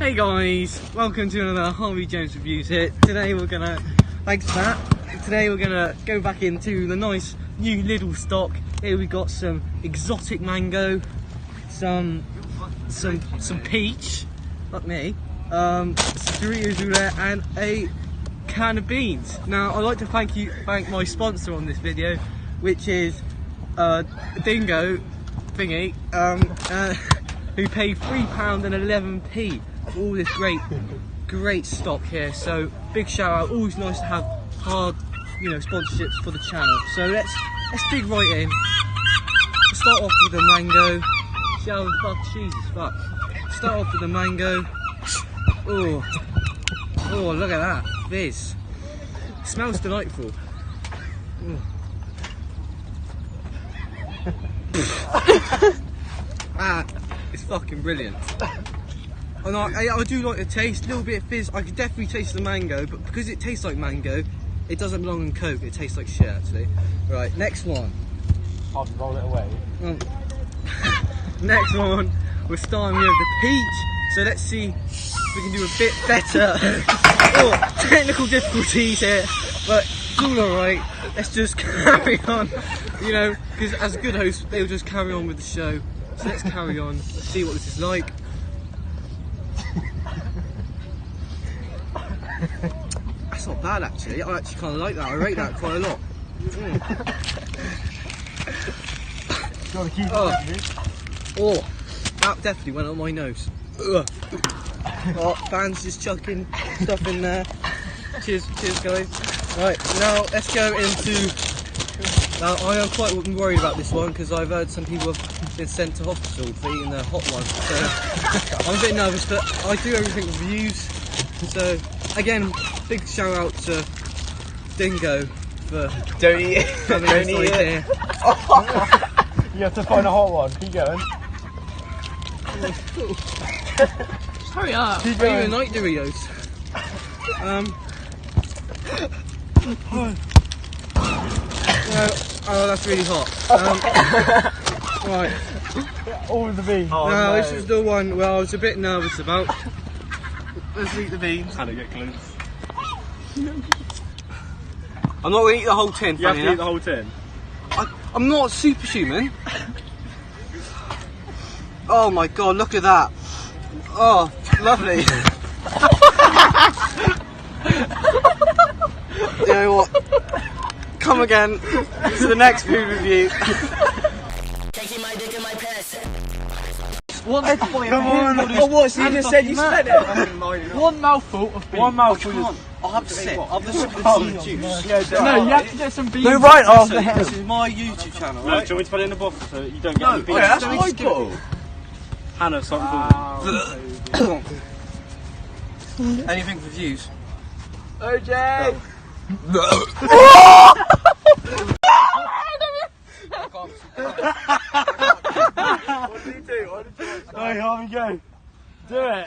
Hey guys, welcome to another Harvey Jones Reviews here. Today we're gonna, thanks for that, today we're gonna go back into the nice new Lidl stock. Here we got some exotic mango, some peach, like me, some Doritos Roulette and a can of beans. Now I'd like to thank my sponsor on this video, which is Dingo Thingy, who paid £3.11 for all this great stock here. So big shout out. Always nice to have hard, sponsorships for the channel. So let's dig right in. Start off with the mango. Jesus fuck. Start off with the mango. Oh, look at that fizz. It smells delightful. It's fucking brilliant. And I do like the taste, a little bit of fizz. I can definitely taste the mango, but because it tastes like mango, it doesn't belong in Coke. It tastes like shit, actually. Right, next one. I'll roll it away. Next one, we're starting with the peach. So let's see if we can do a bit better. Technical difficulties here, but it's all alright. Let's just carry on, because as a good host, they'll just carry on with the show. So let's carry on, see what this is like. That's not bad actually, I actually kind of like that, I rate that quite a lot. That definitely went on my nose. Fans just chucking stuff in there. Cheers guys. Right, now let's go into... Now I am quite worried about this one because I've heard some people have been sent to hospital for eating the hot one. So I'm a bit nervous, but I do everything with reviews. So again, big shout out to Dingo for having this idea. You have to find a hot one. Keep going. Just hurry up. Keep going. You like Doritos? Oh, that's really hot. Right. All of the beans. No, this is the one where I was a bit nervous about. Let's eat the beans. How to get close. I'm not going to eat the whole tin. You have to eat the whole tin. I'm not superhuman. Oh my god, look at that. Oh, lovely. You know what? Come again to the next food review. Taking my dick in my pants. Come on. Oh, what? You just said you spent it. One mouthful of beans. One mouthful. I'll have to sip. I'll have to sip the juice. No, you have to get some beans. No, right after this is my YouTube channel, No, right? do you want me to put it in the bottle so you don't get the beans? Yeah, that's my bottle. Hannah, something Anything for views? OJ! What did he do? Alright, Harvey, go. Do it.